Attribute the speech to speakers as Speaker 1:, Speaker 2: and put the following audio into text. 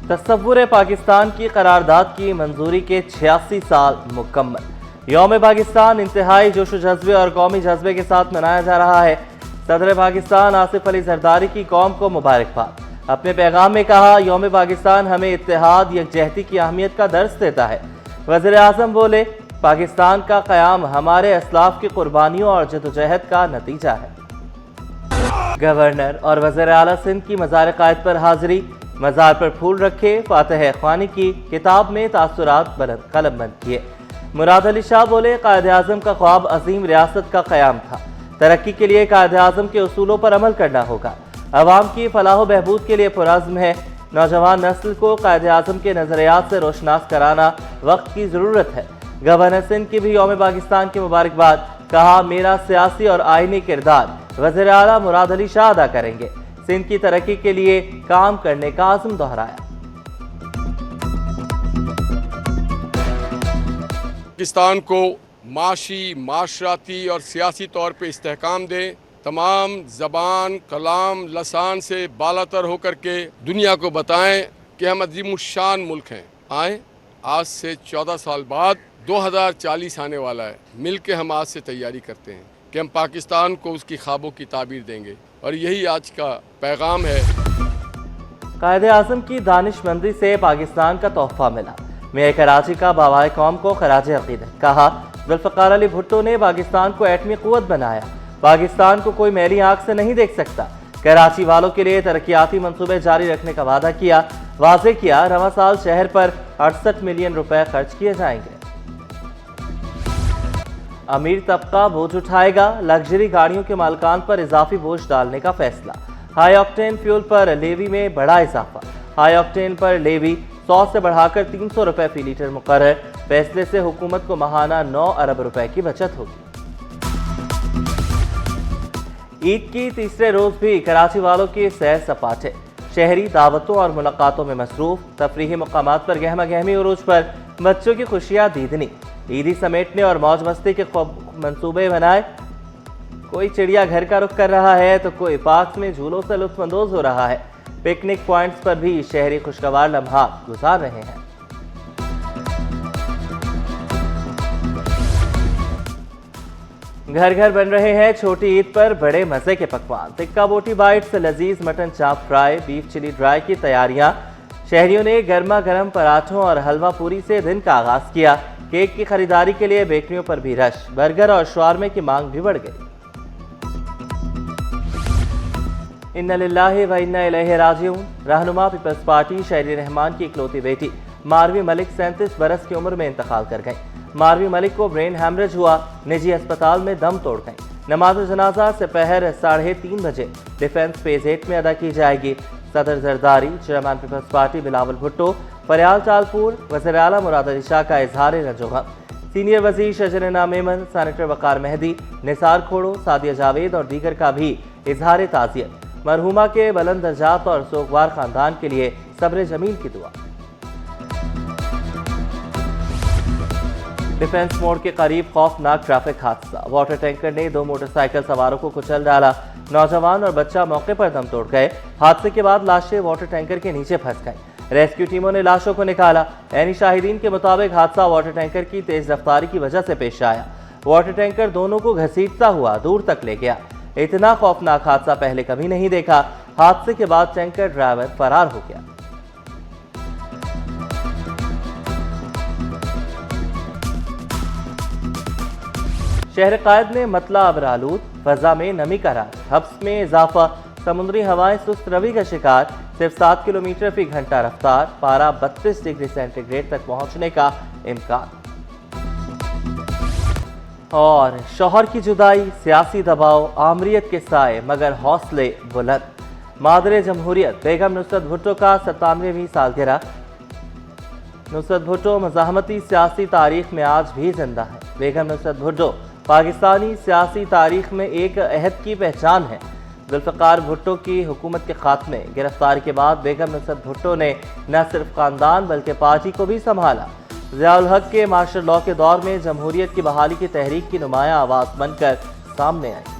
Speaker 1: तस्वुर पाकिस्तान की करारदाद की मंजूरी के 86 साल मुकम्मल। यौम पाकिस्तान इंतहाई जोश जज्बे और कौमी जज्बे के साथ मनाया जा रहा है। सदर पाकिस्तान आसिफ अली जरदारी की कौम को मुबारकबाद। अपने पैगाम में कहा, यौम पाकिस्तान हमें इत्तेहाद यकजहती की अहमियत का दर्स देता है। वज़ीर आज़म बोले, पाकिस्तान का क़याम हमारे असलाफ की कुर्बानियों और जदोजहद का नतीजा है। गवर्नर और वज़ीर आला सिंध की मज़ार क़ायद पर हाज़िरी। मज़ार पर फूल रखे, फातिह ख़्वानी की, किताब में तासुरात कलमबंद किए। मुराद अली शाह बोले, कायद आज़म का ख्वाब अजीम रियासत का क़याम था। तरक्की के लिए कायद आज़म के उसूलों पर अमल करना होगा। अवाम की फलाह बहबूद के लिए पुरज़्म है। नौजवान नस्ल को कायद आज़म के नज़रियात से रोशनास कराना वक्त की ज़रूरत है। गवर्नर सिंध की भी यौम पाकिस्तान की मुबारकबाद। कहा, मेरा सियासी और आइनी किरदार वज़ीर आला मुराद अली शाह अदा करेंगे। सिंध की तरक्की के लिए काम करने का आज़म दोहराया।
Speaker 2: पाकिस्तान को माशी, माशराती और सियासी तौर पर इस्तेहकाम दें। तमाम ज़बान, कलाम, लसान से बालातर होकर के दुनिया को बताएं कि हम अज़ीमुश्शान मुल्क हैं। आए, आज से 14 साल बाद 2040 आने वाला है। मिल के हम आज से तैयारी करते हैं कि हम पाकिस्तान को उसकी ख्वाबों की ताबीर देंगे, और यही आज का पैगाम है।
Speaker 1: कायद आज़म की दानिशमंदी से पाकिस्तान का तोहफा मिला। मेयर कराची का बावाए कौम को खराज अकीदत। कहा, जुल्फ़िकार अली भुट्टो ने पाकिस्तान को एटमी क़ुव्वत बनाया। पाकिस्तान को कोई मैली आंख से नहीं देख सकता। कराची वालों के लिए तरक्याती मंसूबे जारी रखने का वादा किया। वाज़े किया, रवां साल शहर पर 68 मिलियन रुपए खर्च किए जाएंगे। अमीर तबका बोझ उठाएगा। लग्जरी गाड़ियों के मालिकान पर इजाफी बोझ डालने का फैसला। हाई ऑक्टेन फ्यूल पर लेवी में बड़ा इजाफा। हाई ऑक्टेन पर लेवी 100 से बढ़ाकर 300 रुपए फी लीटर मुकर्रर। फैसले से हुकूमत को माहाना 9 अरब रुपए की बचत होगी। ईद की तीसरे रोज भी कराची वालों की सैर सपाटे। शहरी दावतों और मुलाकातों में मसरूफ। तफरीही मकामात पर गहमा गहमी उरूज पर बच्चों की खुशियां दीदनी। ईदी समेटने और मौज मस्ती के मंसूबे बनाए। कोई चिड़िया घर का रुख कर रहा है तो कोई पार्क में झूलों से लुत्फानंदोज हो रहा है। पिकनिक पॉइंट्स पर भी शहरी खुशगवार लम्हात गुजार रहे हैं। घर घर बन रहे हैं छोटी ईद पर बड़े मजे के पकवान। टिक्का बोटी बाइट्स, लजीज मटन चाप फ्राई, बीफ चिली ड्राई की तैयारियां। शहरियों ने गर्मा गर्म पराठों और हलवा पूरी से दिन का आगाज किया। केक की खरीदारी के लिए बेकरियों पर भी रश। बर्गर और शवारमे की मांग भी बढ़ गई। इन्ना लिल्लाहि व इन्ना इलैहि राजिऊन। रहनुमा पीपल्स पार्टी शहरी रहमान की इकलौती बेटी मारवी मलिक 37 बरस की उम्र में इंतकाल कर गई। मारवी मलिक को ब्रेन हैमरेज हुआ। निजी अस्पताल में दम तोड़ गई। नमाज जनाजा दोपहर 3:30 बजे डिफेंस फेज 8 में अदा की जाएगी। सदर Zardari, chairman peoples party Bilawal Bhutto, Faryal Talpur, वज़ीर आला मुराद अली शाह का इजहार रजोगम। सीनियर वज़ीर शजरना मेमन, सेनेटर वकार मेहदी, निसार खोड़ो, सादिया जावेद और दीगर का भी इजहार ताज़ियत। मरहुमा के बुलंद दर्जात और सोगवार खानदान के लिए सब्र जमील की दुआ। डिफेंस मोड़ के करीब खौफनाक ट्रैफिक हादसा। वाटर टैंकर ने 2 मोटरसाइकिल सवारों को कुचल डाला। नौजवान और बच्चा मौके पर दम तोड़ गए। हादसे के बाद लाशें वाटर टैंकर के नीचे फंस गईं। रेस्क्यू टीमों ने लाशों को निकाला। ऐनी शाहिदीन के मुताबिक हादसा वाटर टैंकर की तेज रफ्तारी की वजह से पेश आया। वाटर टैंकर दोनों को घसीटता हुआ दूर तक ले गया। इतना खौफनाक हादसा पहले कभी नहीं देखा। हादसे के बाद टैंकर ड्राइवर फरार हो गया। शहर कायद में मतला अबरालूद। फजा में नमी का राज। हब्स में इजाफा। समुद्री हवाएं सुस्त रवि का शिकार। सिर्फ 7 किलोमीटर फी घंटा रफ्तार। पारा 32 डिग्री सेंटीग्रेड तक पहुंचने का इम्कान। और शौहर की जुदाई, सियासी दबाव, आमरीत के साए मगर हौसले बुलंद। मादरे जमहूरियत बेगम नुसरत भुट्टो का 97वीं सालगिरह। नुसरत भुट्टो मज़ाहमती सियासी तारीख में आज भी जिंदा है। बेगम नुसरत भुट्टो पाकिस्तानी सियासी तारीख में एक अहद की पहचान है। जुल्फ़िकार भुट्टो की हुकूमत के खात्मे, गिरफ्तारी के बाद बेगम नुसरत भुट्टो ने न सिर्फ खानदान बल्कि पार्टी को भी संभाला। ज़ियाउल हक के मार्शल लॉ के दौर में जमहूरियत की बहाली की तहरीक की नुमाया आवाज़ बनकर सामने आई।